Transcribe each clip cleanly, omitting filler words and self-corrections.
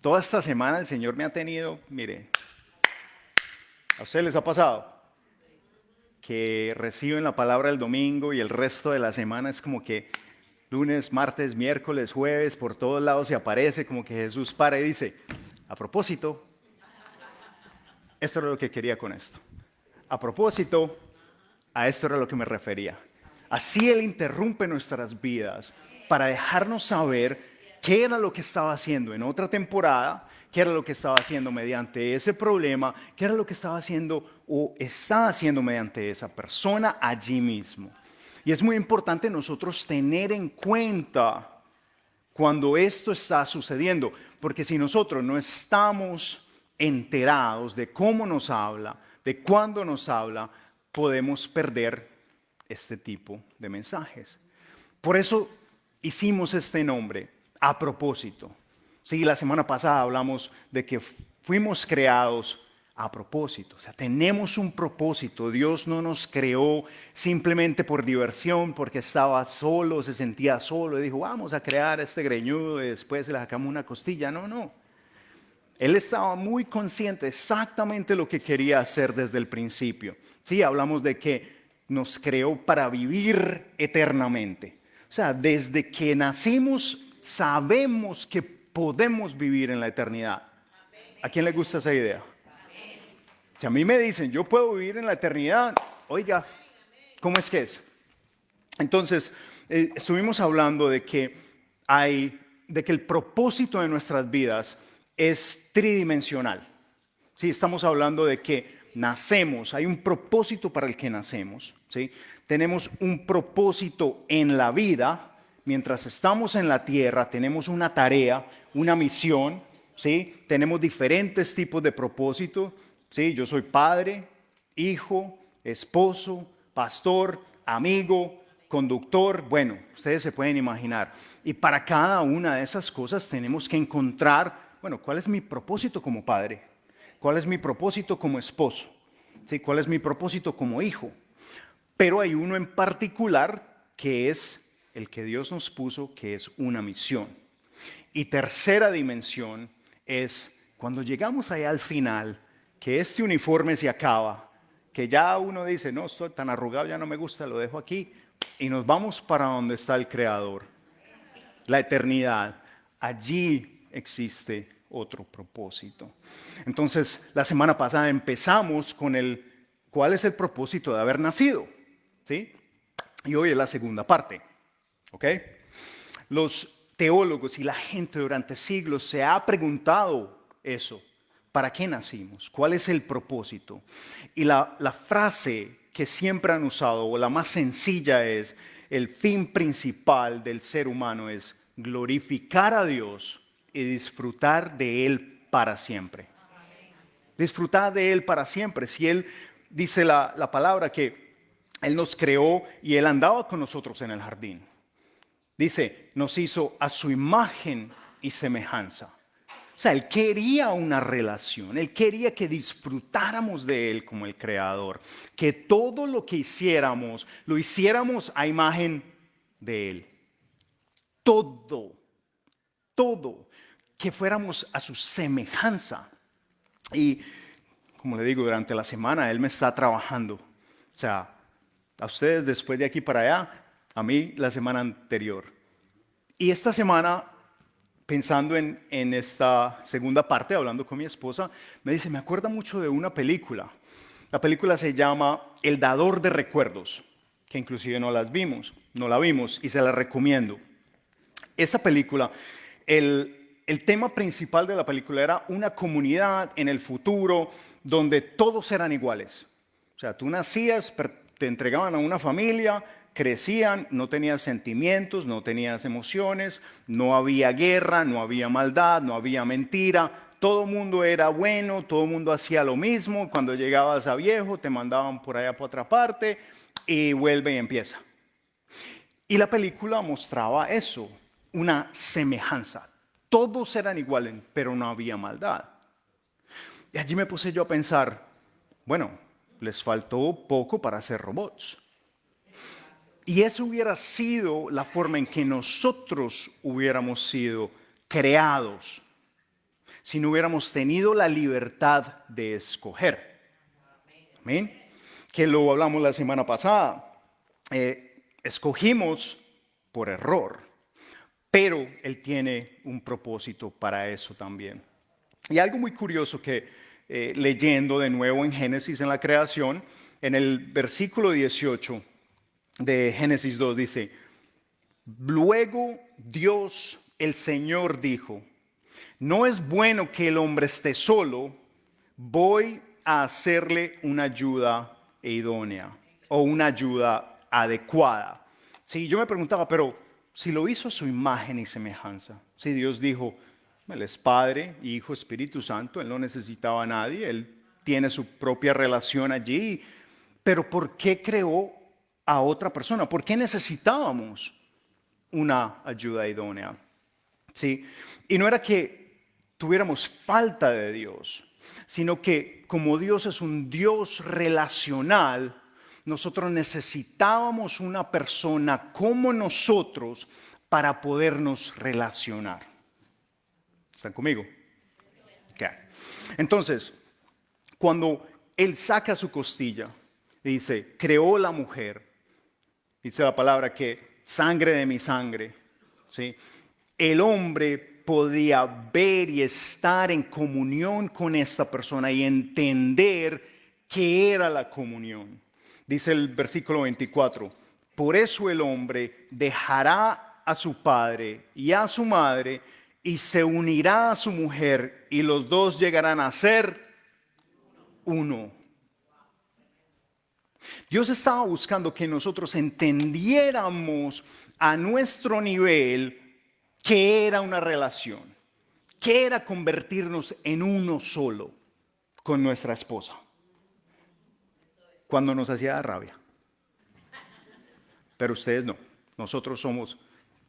Toda esta semana el Señor me ha tenido, mire, ¿a ustedes les ha pasado que reciben la palabra el domingo y el resto de la semana es como que lunes, martes, miércoles, jueves, por todos lados se aparece como que Jesús para y dice, a propósito, esto era lo que quería con esto. A propósito, a esto era lo que me refería. Así Él interrumpe nuestras vidas para dejarnos saber qué era lo que estaba haciendo en otra temporada, qué era lo que estaba haciendo mediante ese problema, qué era lo que estaba haciendo o estaba haciendo mediante esa persona allí mismo. Y es muy importante nosotros tener en cuenta cuando esto está sucediendo, porque si nosotros no estamos enterados de cómo nos habla, de cuándo nos habla, podemos perder este tipo de mensajes. Por eso hicimos este nombre, a propósito. Sí, la semana pasada hablamos de que fuimos creados a propósito. O sea, tenemos un propósito. Dios no nos creó simplemente por diversión, porque estaba solo, se sentía solo y dijo, vamos a crear este greñudo y después le sacamos una costilla. No, no. Él estaba muy consciente exactamente lo que quería hacer desde el principio. Sí, hablamos de que nos creó para vivir eternamente. O sea, desde que nacimos sabemos que podemos vivir en la eternidad. ¿A quién le gusta esa idea? Si a mí me dicen, yo puedo vivir en la eternidad, oiga, ¿cómo es que es? Entonces, estuvimos hablando de que el propósito de nuestras vidas es tridimensional. Sí, estamos hablando de que nacemos, hay un propósito para el que nacemos, ¿sí? Tenemos un propósito en la vida, mientras estamos en la tierra, tenemos una tarea, una misión, ¿sí? Tenemos diferentes tipos de propósito, ¿sí? Yo soy padre, hijo, esposo, pastor, amigo, conductor, bueno, ustedes se pueden imaginar. Y para cada una de esas cosas tenemos que encontrar, bueno, ¿cuál es mi propósito como padre? ¿Cuál es mi propósito como esposo? ¿Sí? ¿Cuál es mi propósito como hijo? Pero hay uno en particular que es el que Dios nos puso, que es una misión. Y tercera dimensión es cuando llegamos allá al final, que este uniforme se acaba, que ya uno dice, no, estoy tan arrugado, ya no me gusta, lo dejo aquí, y nos vamos para donde está el Creador, la eternidad. Allí existe otro propósito. Entonces, la semana pasada empezamos con ¿cuál es el propósito de haber nacido? ¿Sí? Y hoy es la segunda parte. ¿Ok? Los teólogos y la gente durante siglos se ha preguntado eso. ¿Para qué nacimos? ¿Cuál es el propósito? Y la frase que siempre han usado, o la más sencilla es, el fin principal del ser humano es glorificar a Dios y disfrutar de Él para siempre. Disfrutar de Él para siempre. Si Él dice la palabra que Él nos creó y Él andaba con nosotros en el jardín. Dice, nos hizo a su imagen y semejanza. O sea, Él quería una relación, Él quería que disfrutáramos de Él como el Creador, que todo lo que hiciéramos, lo hiciéramos a imagen de Él. Todo, todo, que fuéramos a su semejanza. Y como le digo, durante la semana Él me está trabajando. O sea, a ustedes después de aquí para allá, a mí la semana anterior. Y esta semana, pensando en esta segunda parte, hablando con mi esposa, me dice, me acuerda mucho de una película. La película se llama El dador de recuerdos, que inclusive no la vimos y se la recomiendo. Esta película, el tema principal de la película era una comunidad en el futuro donde todos eran iguales. O sea, tú nacías, te entregaban a una familia, crecían, no tenías sentimientos, no tenías emociones, no había guerra, no había maldad, no había mentira. Todo el mundo era bueno, todo el mundo hacía lo mismo. Cuando llegabas a viejo, te mandaban por allá por otra parte y vuelve y empieza. Y la película mostraba eso, una semejanza. Todos eran iguales, pero no había maldad. Y allí me puse yo a pensar, bueno, les faltó poco para ser robots. Y eso hubiera sido la forma en que nosotros hubiéramos sido creados. si no hubiéramos tenido la libertad de escoger. Amén. Que lo hablamos la semana pasada. Escogimos por error, pero Él tiene un propósito para eso también. Y algo muy curioso que leyendo de nuevo en Génesis, en la creación, en el versículo 18 de Génesis 2 dice: luego Dios, el Señor, dijo: no es bueno que el hombre esté solo, voy a hacerle una ayuda idónea o una ayuda adecuada. Sí, yo me preguntaba, pero si lo hizo a su imagen y semejanza, si Dios dijo, Él es Padre, Hijo, Espíritu Santo, Él no necesitaba a nadie, Él tiene su propia relación allí, pero ¿por qué creó a otra persona? ¿Por qué necesitábamos una ayuda idónea? Sí, y no era que tuviéramos falta de Dios, sino que como Dios es un Dios relacional, nosotros necesitábamos una persona como nosotros para podernos relacionar. ¿Están conmigo? Okay. Entonces, cuando Él saca su costilla, dice, creó la mujer, dice la palabra que sangre de mi sangre, ¿sí? El hombre podía ver y estar en comunión con esta persona y entender qué era la comunión. Dice el versículo 24, por eso el hombre dejará a su padre y a su madre y se unirá a su mujer y los dos llegarán a ser uno. Dios estaba buscando que nosotros entendiéramos a nuestro nivel qué era una relación, qué era convertirnos en uno solo con nuestra esposa cuando nos hacía rabia. Pero ustedes no, nosotros somos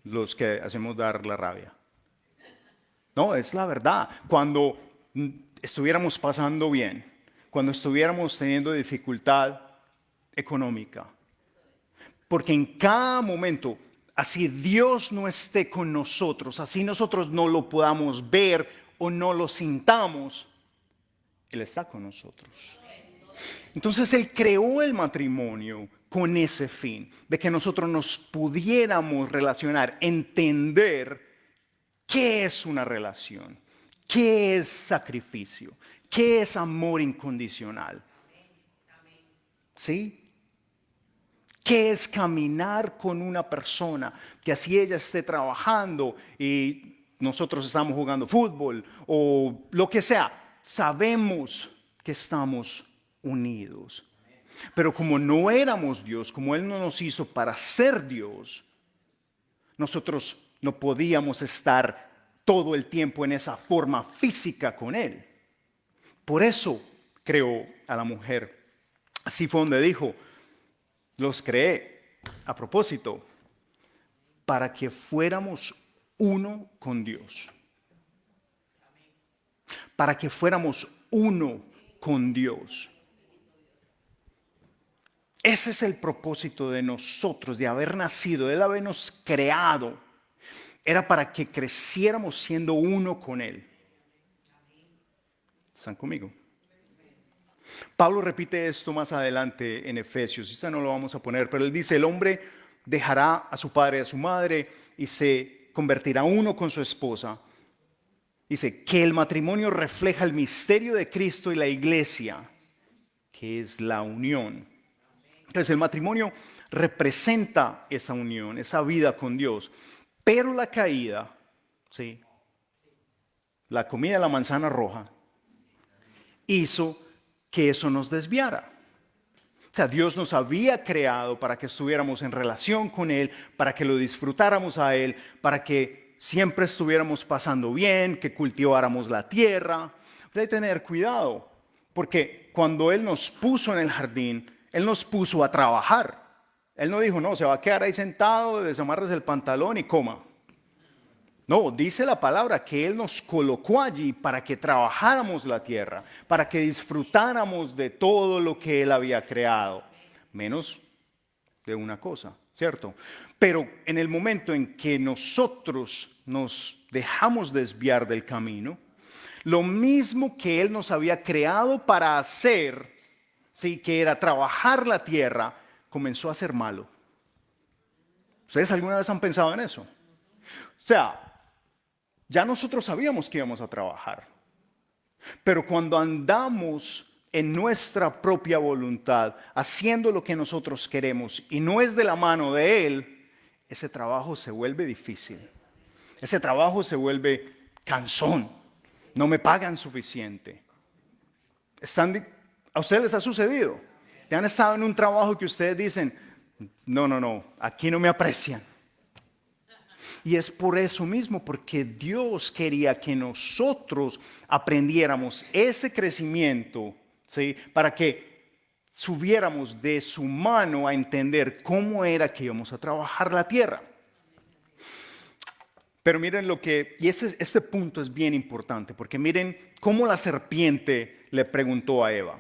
los que hacemos dar la rabia. No, es la verdad. Cuando estuviéramos pasando bien, cuando estuviéramos teniendo dificultad económica, porque en cada momento, así Dios no esté con nosotros, así nosotros no lo podamos ver o no lo sintamos, Él está con nosotros. Entonces Él creó el matrimonio con ese fin, de que nosotros nos pudiéramos relacionar, entender qué es una relación, qué es sacrificio, qué es amor incondicional. ¿Sí? ¿Qué es caminar con una persona que así ella esté trabajando y nosotros estamos jugando fútbol o lo que sea? Sabemos que estamos unidos. Pero como no éramos Dios, como Él no nos hizo para ser Dios, nosotros no podíamos estar todo el tiempo en esa forma física con Él. Por eso creó a la mujer. Así fue donde dijo, los creé a propósito para que fuéramos uno con Dios. Para que fuéramos uno con Dios. Ese es el propósito de nosotros, de haber nacido, de habernos creado. Era para que creciéramos siendo uno con Él. ¿Están conmigo? Pablo repite esto más adelante en Efesios, esta no lo vamos a poner, pero él dice, el hombre dejará a su padre y a su madre y se convertirá uno con su esposa. Dice que el matrimonio refleja el misterio de Cristo y la iglesia, que es la unión. Entonces el matrimonio representa esa unión, esa vida con Dios, pero la caída, ¿sí? La comida de la manzana roja, hizo que eso nos desviara. O sea, Dios nos había creado para que estuviéramos en relación con Él, para que lo disfrutáramos a Él, para que siempre estuviéramos pasando bien, que cultiváramos la tierra. Pero hay que tener cuidado, porque cuando Él nos puso en el jardín, Él nos puso a trabajar. Él no dijo, no, se va a quedar ahí sentado, desamarres el pantalón y coma. No, dice la palabra que Él nos colocó allí para que trabajáramos la tierra, para que disfrutáramos de todo lo que Él había creado, menos de una cosa, ¿cierto? Pero en el momento en que nosotros nos dejamos desviar del camino, Lo mismo que Él nos había creado para hacer, ¿sí? Que era trabajar la tierra, comenzó a ser malo. ¿Ustedes alguna vez han pensado en eso? O sea, ya nosotros sabíamos que íbamos a trabajar, pero cuando andamos en nuestra propia voluntad, haciendo lo que nosotros queremos y no es de la mano de Él, ese trabajo se vuelve difícil. Ese trabajo se vuelve cansón. No me pagan suficiente. ¿A ustedes les ha sucedido? ¿Ya han estado en un trabajo que ustedes dicen, no, aquí no me aprecian? Y es por eso mismo, porque Dios quería que nosotros aprendiéramos ese crecimiento, ¿sí? Para que subiéramos de su mano a entender cómo era que íbamos a trabajar la tierra. Pero miren y este punto es bien importante, porque miren cómo la serpiente le preguntó a Eva.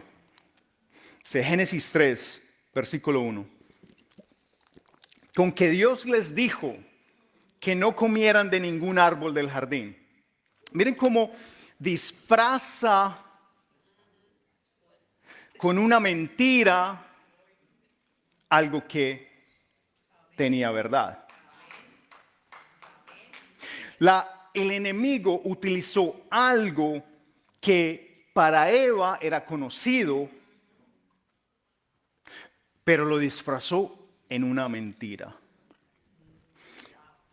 Génesis 3, versículo 1. Con que Dios les dijo que no comieran de ningún árbol del jardín. Miren cómo disfraza con una mentira algo que tenía verdad. El enemigo utilizó algo que para Eva era conocido, pero lo disfrazó en una mentira.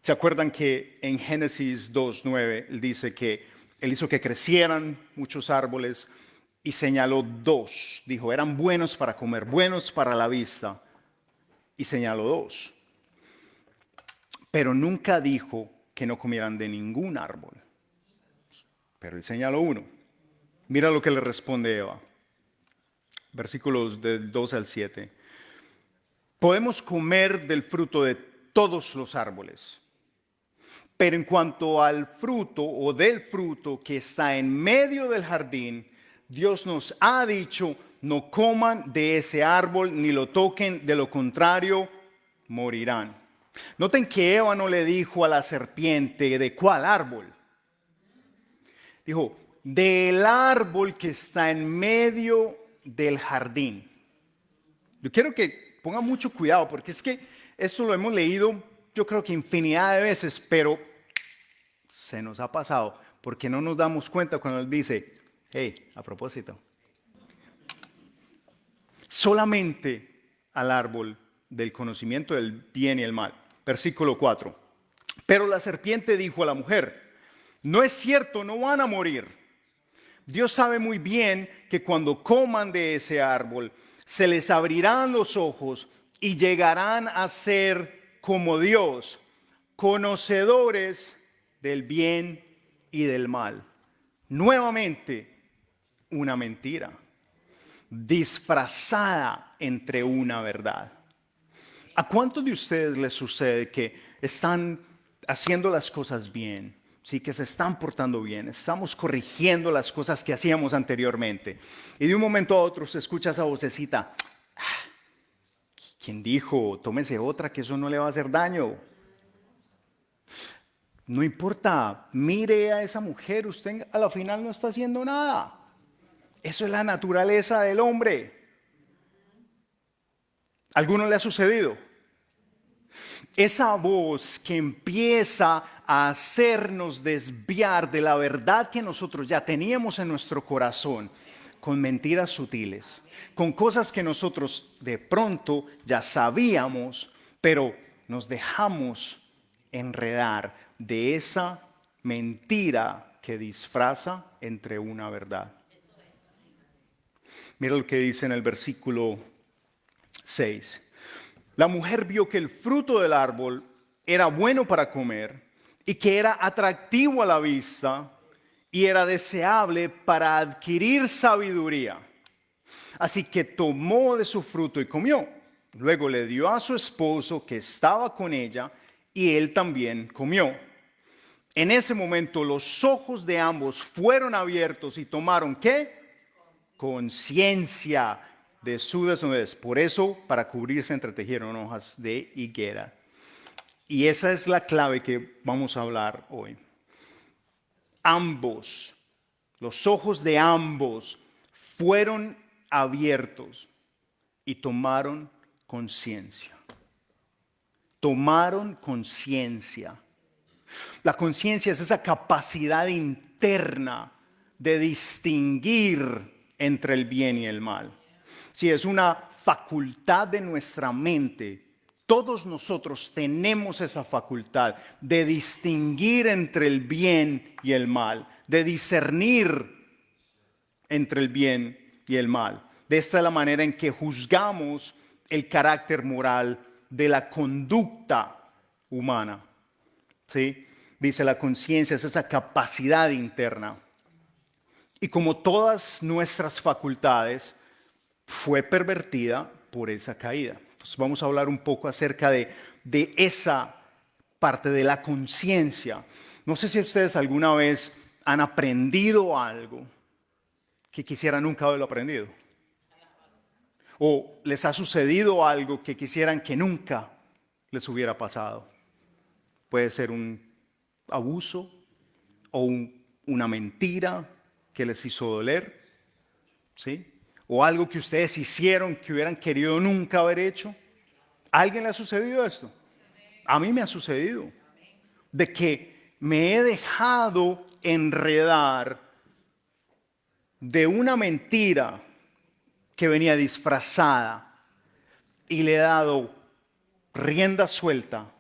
¿Se acuerdan que en Génesis 2:9 él dice que él hizo que crecieran muchos árboles y señaló dos? Dijo, eran buenos para comer, buenos para la vista, y señaló dos. Pero nunca dijo que no comieran de ningún árbol. Pero él señaló uno. Mira lo que le responde Eva. Versículos del 2 al 7. Podemos comer del fruto de todos los árboles. Pero en cuanto al fruto o del fruto que está en medio del jardín, Dios nos ha dicho, no coman de ese árbol ni lo toquen, de lo contrario morirán. Noten que Eva no le dijo a la serpiente de cuál árbol. Dijo, del árbol que está en medio del jardín. Yo quiero que pongan mucho cuidado porque es que esto lo hemos leído yo creo que infinidad de veces, pero se nos ha pasado porque no nos damos cuenta cuando él dice, hey, a propósito, solamente al árbol del conocimiento del bien y el mal. Versículo 4. Pero la serpiente dijo a la mujer, no es cierto, no van a morir. Dios sabe muy bien que cuando coman de ese árbol, se les abrirán los ojos y llegarán a ser como Dios, conocedores del bien y del mal. Nuevamente, una mentira, disfrazada entre una verdad. ¿A cuántos de ustedes les sucede que están haciendo las cosas bien? Sí, que se están portando bien, estamos corrigiendo las cosas que hacíamos anteriormente. Y de un momento a otro se escucha esa vocecita. ¿Quién dijo? Tómese otra, que eso no le va a hacer daño. No importa, mire a esa mujer, usted a la final no está haciendo nada. Eso es la naturaleza del hombre. ¿Alguno le ha sucedido? Esa voz que empieza a hacernos desviar de la verdad que nosotros ya teníamos en nuestro corazón, con mentiras sutiles, con cosas que nosotros de pronto ya sabíamos, pero nos dejamos enredar de esa mentira que disfraza entre una verdad. Mira lo que dice en el versículo 6. La mujer vio que el fruto del árbol era bueno para comer y que era atractivo a la vista y era deseable para adquirir sabiduría. Así que tomó de su fruto y comió. Luego le dio a su esposo que estaba con ella y él también comió. En ese momento los ojos de ambos fueron abiertos y tomaron ¿qué? Conciencia de su desnudez. Por eso, para cubrirse, entretejieron hojas de higuera. Y esa es la clave que vamos a hablar hoy. Ambos los ojos de ambos fueron abiertos y tomaron conciencia. Tomaron conciencia. La conciencia es esa capacidad interna de distinguir entre el bien y el mal. Si es una facultad de nuestra mente, todos nosotros tenemos esa facultad de distinguir entre el bien y el mal, de discernir entre el bien y el mal. De esta es la manera en que juzgamos el carácter moral de la conducta humana. ¿Sí? Dice, la conciencia es esa capacidad interna. Y como todas nuestras facultades, fue pervertida por esa caída. Entonces vamos a hablar un poco acerca de esa parte de la conciencia. No sé si ustedes alguna vez han aprendido algo que quisieran nunca haberlo aprendido. O les ha sucedido algo que quisieran que nunca les hubiera pasado. Puede ser un abuso o una mentira que les hizo doler, ¿sí? O algo que ustedes hicieron que hubieran querido nunca haber hecho. ¿A alguien le ha sucedido esto? A mí me ha sucedido. De que me he dejado enredar de una mentira que venía disfrazada y le he dado rienda suelta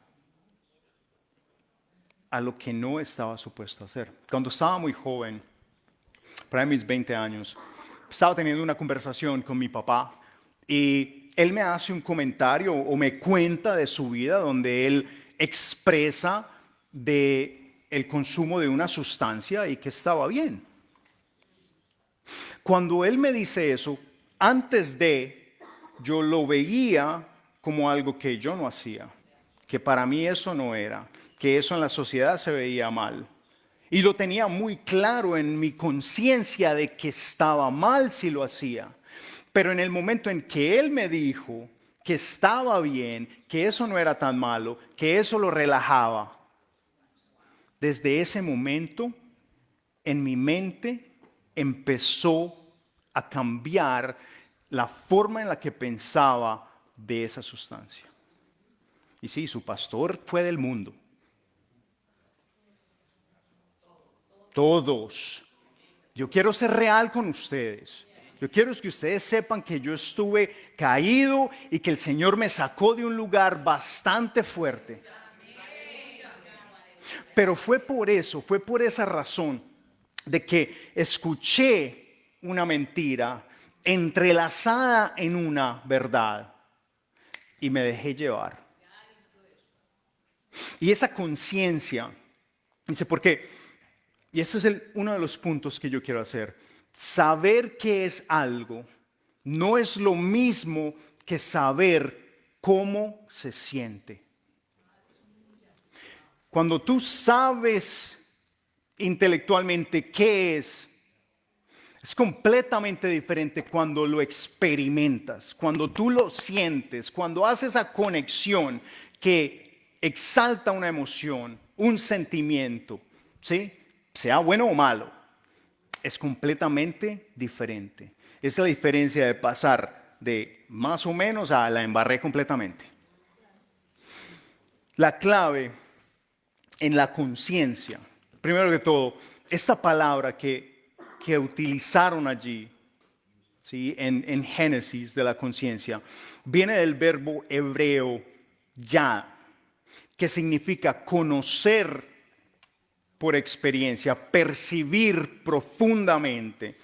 a lo que no estaba supuesto a hacer. Cuando estaba muy joven, para mis 20 años, estaba teniendo una conversación con mi papá y él me hace un comentario o me cuenta de su vida donde él expresa de el consumo de una sustancia y que estaba bien. Cuando él me dice eso, antes de, yo lo veía como algo que yo no hacía, que para mí eso no era, que eso en la sociedad se veía mal. Y lo tenía muy claro en mi conciencia de que estaba mal si lo hacía. Pero en el momento en que él me dijo que estaba bien, que eso no era tan malo, que eso lo relajaba, desde ese momento en mi mente empezó a cambiar la forma en la que pensaba de esa sustancia. Y sí, su pastor fue del mundo. Todos. Yo quiero ser real con ustedes. Yo quiero que ustedes sepan que yo estuve caído y que el Señor me sacó de un lugar bastante fuerte. Pero fue por esa razón de que escuché una mentira entrelazada en una verdad y me dejé llevar. Y esa conciencia, dice, ¿por qué? Y ese es uno de los puntos que yo quiero hacer. Saber qué es algo no es lo mismo que saber cómo se siente. Cuando tú sabes intelectualmente qué es completamente diferente cuando lo experimentas, cuando tú lo sientes, cuando haces esa conexión que exalta una emoción, un sentimiento, ¿sí? Sea bueno o malo, es completamente diferente. Esa es la diferencia de pasar de más o menos a la embarré completamente. La clave en la conciencia, primero que todo, esta palabra que utilizaron allí, ¿sí? en Génesis de la conciencia, viene del verbo hebreo ya, que significa conocer por experiencia, percibir profundamente,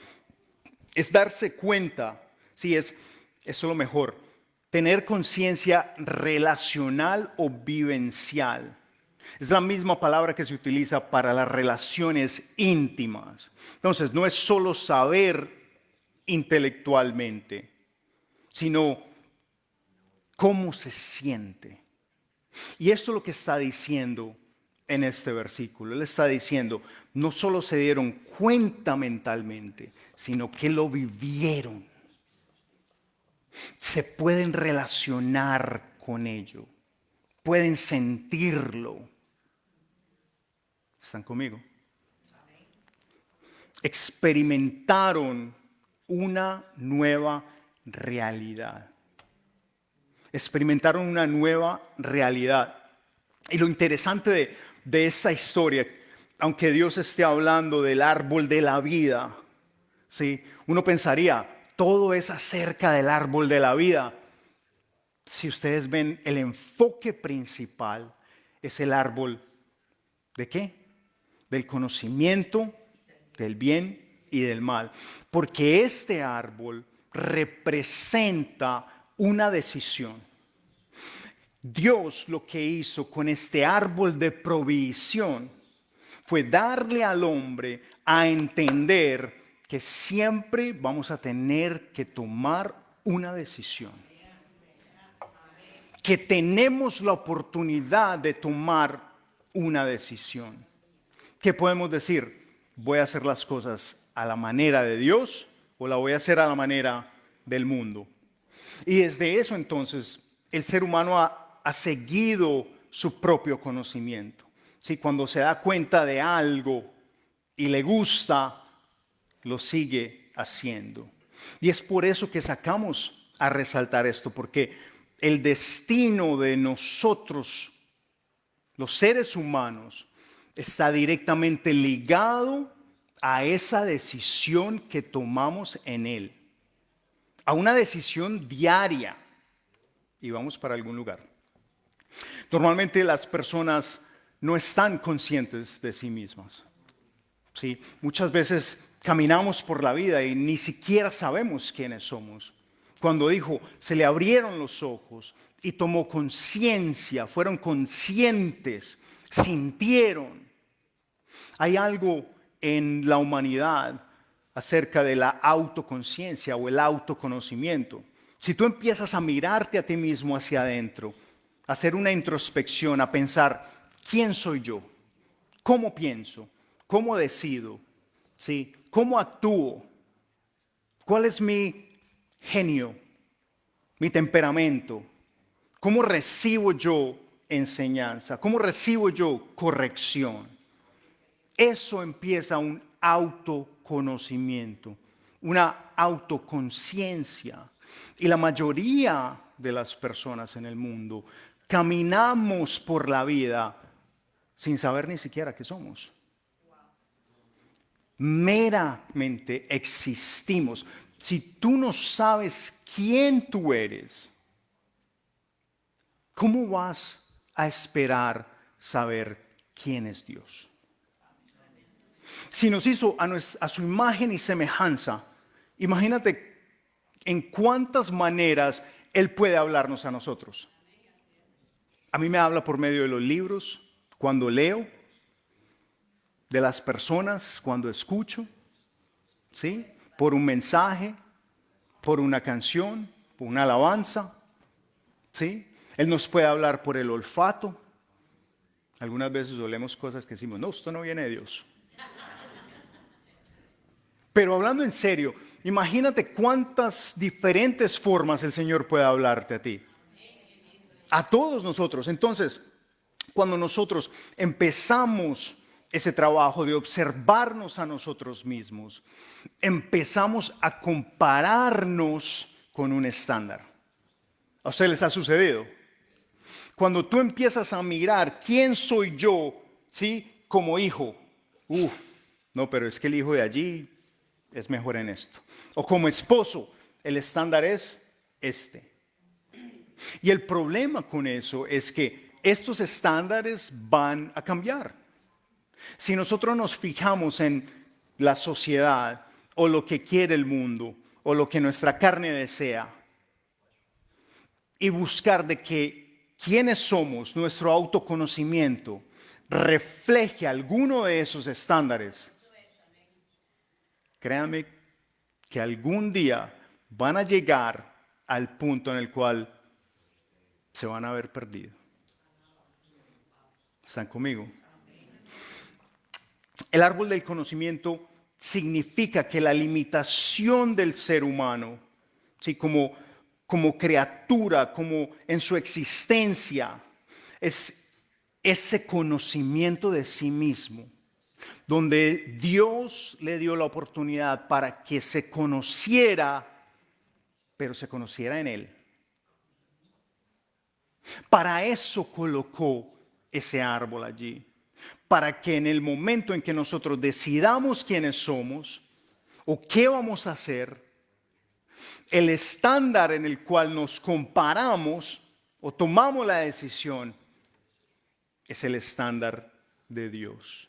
es darse cuenta, sí, eso es lo mejor, tener conciencia relacional o vivencial. Es la misma palabra que se utiliza para las relaciones íntimas. Entonces, no es solo saber intelectualmente, sino cómo se siente. Y esto es lo que está diciendo en este versículo. Él está diciendo, no solo se dieron cuenta mentalmente, sino que lo vivieron. Se pueden relacionar con ello, pueden sentirlo. ¿Están conmigo? experimentaron una nueva realidad. Experimentaron una nueva realidad. Y lo interesante de esta historia, aunque Dios esté hablando del árbol de la vida, ¿sí? Uno pensaría, todo es acerca del árbol de la vida. Si ustedes ven, el enfoque principal es el árbol ¿de qué? Del conocimiento del bien y del mal. Porque este árbol representa una decisión. Dios lo que hizo con este árbol de provisión fue darle al hombre a entender que siempre vamos a tener que tomar una decisión. Que tenemos la oportunidad de tomar una decisión. ¿Qué podemos decir? ¿Voy a hacer las cosas a la manera de Dios o la voy a hacer a la manera del mundo? Y desde eso entonces el ser humano ha seguido su propio conocimiento. ¿Sí? Cuando se da cuenta de algo y le gusta, lo sigue haciendo. Y es por eso que sacamos a resaltar esto, porque el destino de nosotros, los seres humanos, está directamente ligado a esa decisión que tomamos en Él, a una decisión diaria, y vamos para algún lugar. Normalmente las personas no están conscientes de sí mismas. ¿Sí? Muchas veces caminamos por la vida y ni siquiera sabemos quiénes somos. Cuando dijo, se le abrieron los ojos y tomó conciencia, fueron conscientes, sintieron. Hay algo en la humanidad acerca de la autoconciencia o el autoconocimiento. Si tú empiezas a mirarte a ti mismo hacia adentro, a hacer una introspección, a pensar, ¿quién soy yo? ¿Cómo pienso? ¿Cómo decido? ¿Sí? ¿Cómo actúo? ¿Cuál es mi genio? ¿Mi temperamento? ¿Cómo recibo yo enseñanza? ¿Cómo recibo yo corrección? Eso empieza un autoconocimiento, una autoconciencia. Y la mayoría de las personas en el mundo caminamos por la vida sin saber ni siquiera qué somos. Meramente existimos. Si tú no sabes quién tú eres, ¿cómo vas a esperar saber quién es Dios? Si nos hizo a su imagen y semejanza, imagínate en cuántas maneras Él puede hablarnos a nosotros. A mí me habla por medio de los libros, cuando leo, de las personas, cuando escucho, ¿sí? Por un mensaje, por una canción, por una alabanza, ¿sí? Él nos puede hablar por el olfato. Algunas veces olemos cosas que decimos, no, esto no viene de Dios. Pero hablando en serio, imagínate cuántas diferentes formas el Señor puede hablarte a ti. A todos nosotros. Entonces, cuando nosotros empezamos ese trabajo de observarnos a nosotros mismos, empezamos a compararnos con un estándar. ¿A ustedes les ha sucedido? Cuando tú empiezas a mirar quién soy yo, ¿sí? Como hijo. No, pero es que el hijo de allí es mejor en esto. O como esposo, el estándar es este. Y el problema con eso es que estos estándares van a cambiar. Si nosotros nos fijamos en la sociedad o lo que quiere el mundo o lo que nuestra carne desea y buscar de que quiénes somos, nuestro autoconocimiento, refleje alguno de esos estándares, créanme que algún día van a llegar al punto en el cual se van a haber perdido. ¿Están conmigo? El árbol del conocimiento significa que la limitación del ser humano, ¿sí? como criatura, como en su existencia, es ese conocimiento de sí mismo. donde Dios le dio la oportunidad para que se conociera, pero se conociera en Él. Para eso colocó ese árbol allí, para que en el momento en que nosotros decidamos quiénes somos o qué vamos a hacer, el estándar en el cual nos comparamos o tomamos la decisión es el estándar de Dios.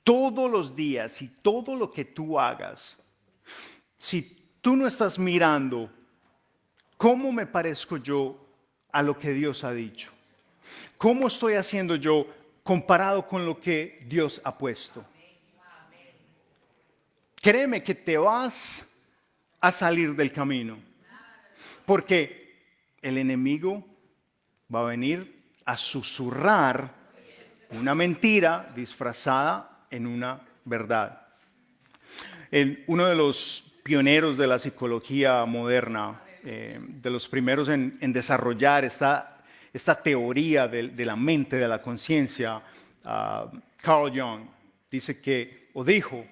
Todos los días y todo lo que tú hagas, si tú no estás mirando cómo me parezco yo a lo que Dios ha dicho, cómo estoy haciendo yo comparado con lo que Dios ha puesto, créeme que te vas a salir del camino, porque el enemigo va a venir a susurrar una mentira disfrazada en una verdad. Uno de los pioneros de la psicología moderna, de los primeros en desarrollar esta teoría de la mente, de la conciencia, Carl Jung, dijo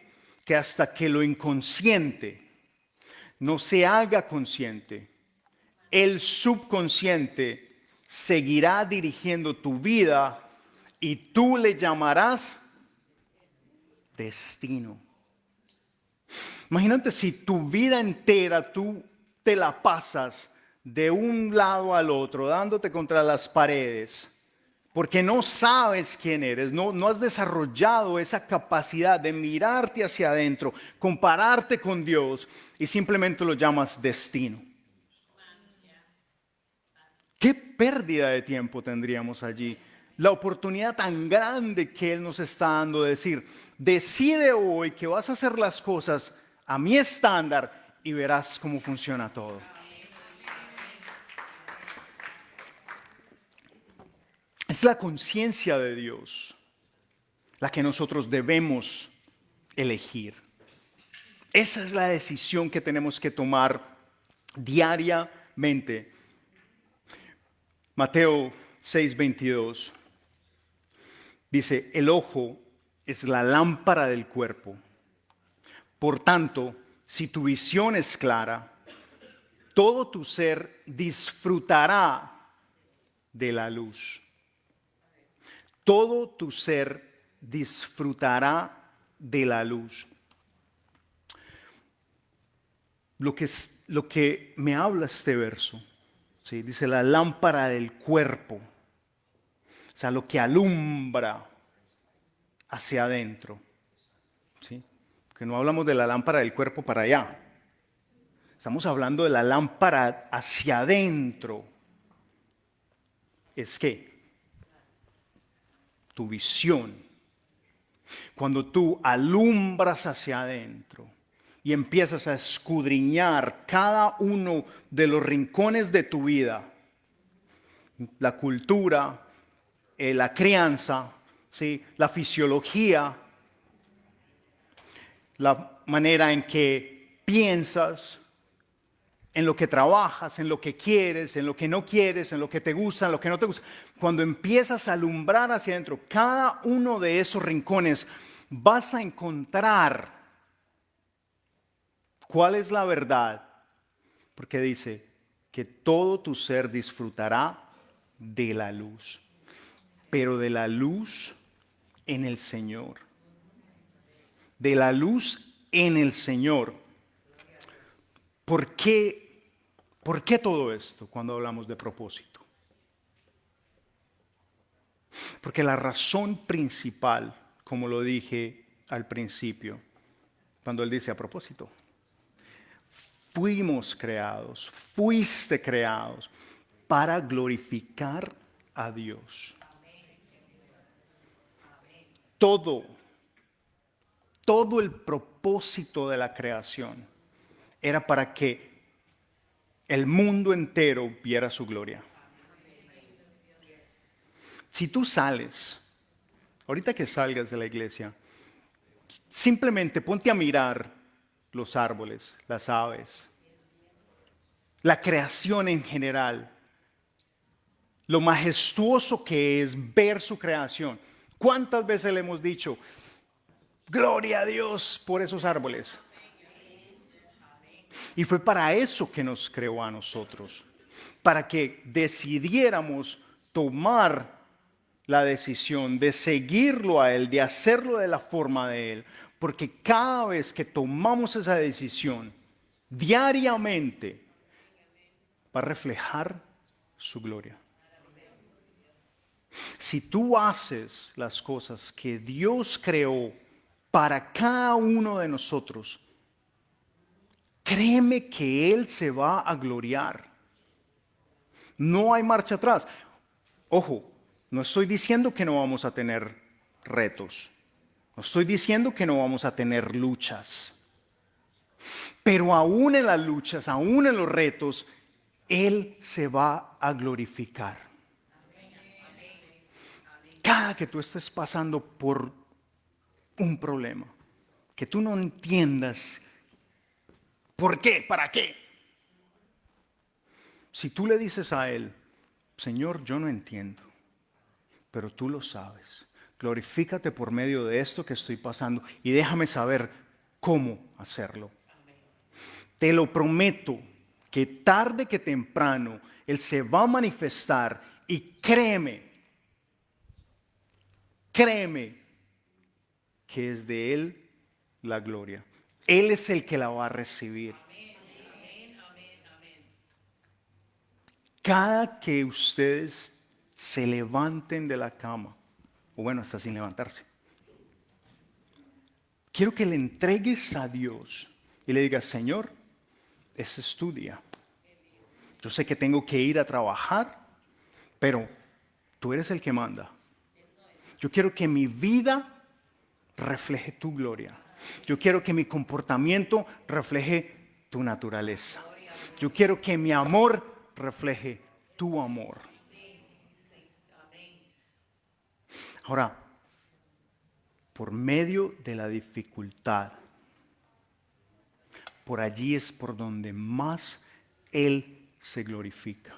que hasta que lo inconsciente no se haga consciente, el subconsciente seguirá dirigiendo tu vida y tú le llamarás destino. Imagínate si tu vida entera tú te la pasas de un lado al otro, dándote contra las paredes, porque no sabes quién eres, no has desarrollado esa capacidad de mirarte hacia adentro, compararte con Dios y simplemente lo llamas destino. ¿Qué pérdida de tiempo tendríamos allí? La oportunidad tan grande que Él nos está dando de decir, decide hoy que vas a hacer las cosas a mi estándar y verás cómo funciona todo. Es la conciencia de Dios la que nosotros debemos elegir. Esa es la decisión que tenemos que tomar diariamente. Mateo 6:22 dice, el ojo es la lámpara del cuerpo. Por tanto, si tu visión es clara, todo tu ser disfrutará de la luz. Todo tu ser disfrutará de la luz. Lo que me habla este verso, ¿sí? Dice la lámpara del cuerpo, o sea, lo que alumbra hacia adentro, ¿sí? Que no hablamos de la lámpara del cuerpo para allá, estamos hablando de la lámpara hacia adentro. Es que tu visión, cuando tú alumbras hacia adentro y empiezas a escudriñar cada uno de los rincones de tu vida, la cultura, la crianza, ¿sí? La fisiología, la manera en que piensas, en lo que trabajas, en lo que quieres, en lo que no quieres, en lo que te gusta, en lo que no te gusta. Cuando empiezas a alumbrar hacia adentro cada uno de esos rincones, vas a encontrar cuál es la verdad. Porque dice que todo tu ser disfrutará de la luz, pero de la luz en el Señor. De la luz en el Señor. ¿Por qué todo esto cuando hablamos de propósito? Porque la razón principal, como lo dije al principio, cuando él dice a propósito, fuimos creados, fuiste creados para glorificar a Dios. Todo el propósito de la creación era para que el mundo entero viera su gloria. Si tú sales, ahorita que salgas de la iglesia, simplemente ponte a mirar los árboles, las aves, la creación en general, lo majestuoso que es ver su creación. ¿Cuántas veces le hemos dicho, gloria a Dios por esos árboles? Y fue para eso que nos creó a nosotros, para que decidiéramos tomar la decisión de seguirlo a Él, de hacerlo de la forma de Él, porque cada vez que tomamos esa decisión, diariamente, va a reflejar su gloria. Si tú haces las cosas que Dios creó para cada uno de nosotros, créeme que Él se va a gloriar. No hay marcha atrás. Ojo, no estoy diciendo que no vamos a tener retos. No estoy diciendo que no vamos a tener luchas. Pero aún en las luchas, aún en los retos, Él se va a glorificar. Cada que tú estés pasando por un problema, que tú no entiendas por qué, para qué. Si tú le dices a Él, Señor, yo no entiendo, pero tú lo sabes. Glorifícate por medio de esto que estoy pasando y déjame saber cómo hacerlo. Te lo prometo que tarde que temprano Él se va a manifestar y créeme que es de Él la gloria. Él es el que la va a recibir. Cada que ustedes se levanten de la cama, o bueno, hasta sin levantarse, quiero que le entregues a Dios y le digas, Señor, ese es tu día. Yo sé que tengo que ir a trabajar, pero tú eres el que manda. Yo quiero que mi vida refleje tu gloria. Yo quiero que mi comportamiento refleje tu naturaleza. Yo quiero que mi amor refleje tu amor. Ahora, por medio de la dificultad, por allí es por donde más Él se glorifica.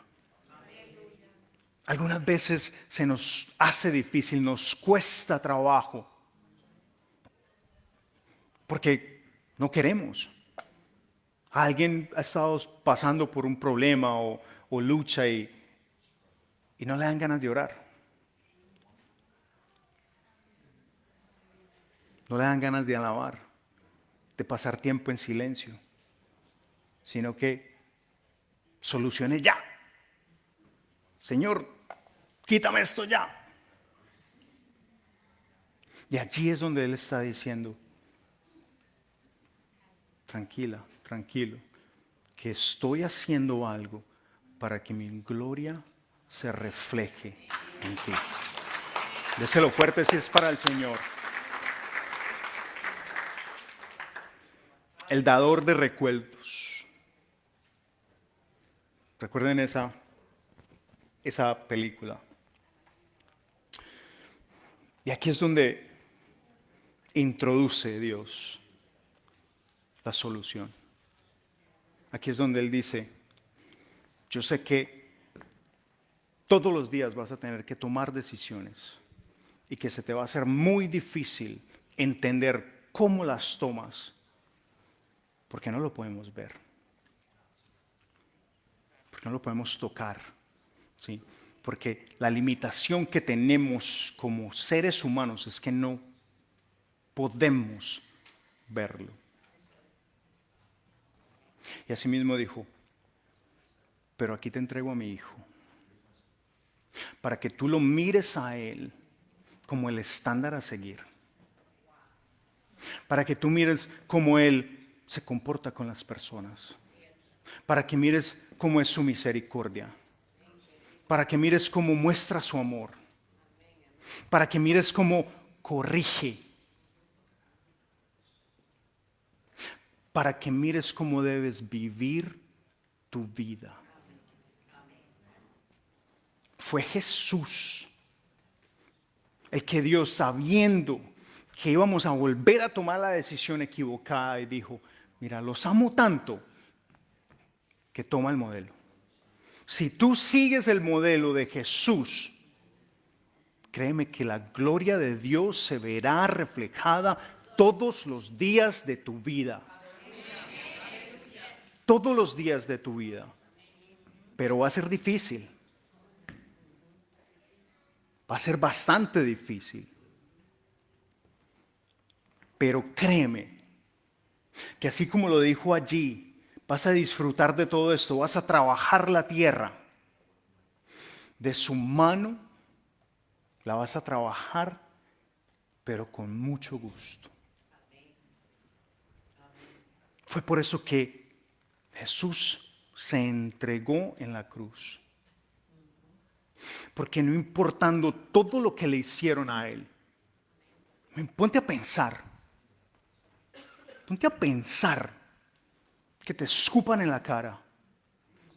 Algunas veces se nos hace difícil, nos cuesta trabajo, porque no queremos. Alguien ha estado pasando por un problema o lucha y no le dan ganas de orar. No le dan ganas de alabar, de pasar tiempo en silencio, sino que solucione ya. Señor, quítame esto ya. Y allí es donde Él está diciendo, tranquila, tranquilo, que estoy haciendo algo para que mi gloria se refleje en ti. Déselo fuerte si es para el Señor. El dador de recuerdos. Recuerden esa película. Y aquí es donde introduce Dios la solución. Aquí es donde Él dice, yo sé que todos los días vas a tener que tomar decisiones y que se te va a hacer muy difícil entender cómo las tomas, porque no lo podemos ver, porque no lo podemos tocar, ¿sí? Porque la limitación que tenemos como seres humanos es que no podemos verlo. Y así mismo dijo, pero aquí te entrego a mi hijo, para que tú lo mires a él como el estándar a seguir, para que tú mires cómo él se comporta con las personas, para que mires cómo es su misericordia, para que mires cómo muestra su amor, para que mires cómo corrige, para que mires cómo debes vivir tu vida. Fue Jesús el que Dios, sabiendo que íbamos a volver a tomar la decisión equivocada, y dijo, mira, los amo tanto que toma el modelo. Si tú sigues el modelo de Jesús, créeme que la gloria de Dios se verá reflejada todos los días de tu vida. Todos los días de tu vida. Pero va a ser difícil. Va a ser bastante difícil. Pero créeme que así como lo dijo allí, vas a disfrutar de todo esto, vas a trabajar la tierra. De su mano la vas a trabajar, pero con mucho gusto. Fue por eso que Jesús se entregó en la cruz. Porque no importando todo lo que le hicieron a él, ponte a pensar que te escupan en la cara,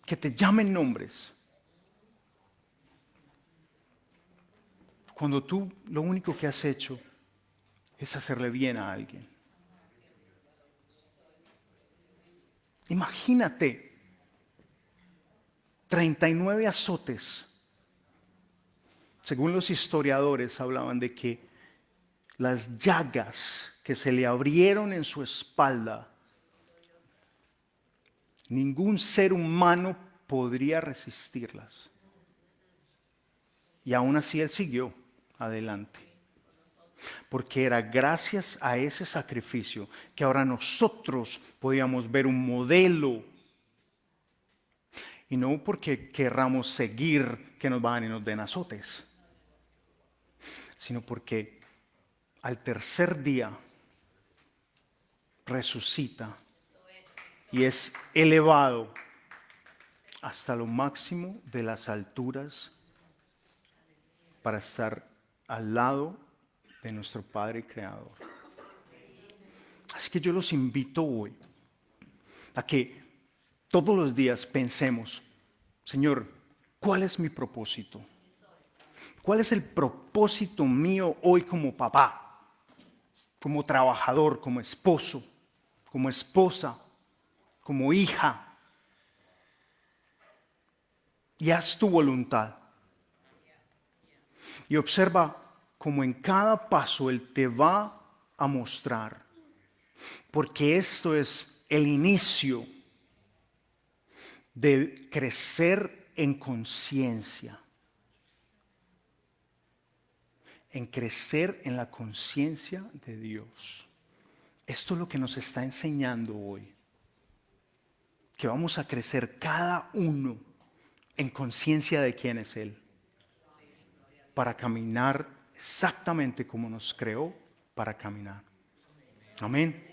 que te llamen nombres. Cuando tú lo único que has hecho es hacerle bien a alguien. Imagínate 39 azotes. Según los historiadores hablaban de que las llagas que se le abrieron en su espalda, ningún ser humano podría resistirlas. Y aún así él siguió adelante. Porque era gracias a ese sacrificio que ahora nosotros podíamos ver un modelo. Y no porque querramos seguir que nos van y nos den azotes, sino porque al tercer día resucita y es elevado hasta lo máximo de las alturas para estar al lado de nuestro Padre Creador. Así que yo los invito hoy a que todos los días pensemos, Señor, ¿cuál es mi propósito? ¿Cuál es el propósito mío hoy como papá, como trabajador, como esposo, como esposa, como hija? Y haz tu voluntad. Y observa cómo en cada paso Él te va a mostrar. Porque esto es el inicio de crecer en conciencia. En crecer en la conciencia de Dios. Esto es lo que nos está enseñando hoy. Que vamos a crecer cada uno en conciencia de quién es Él. Para caminar exactamente como nos creó para caminar. Amén.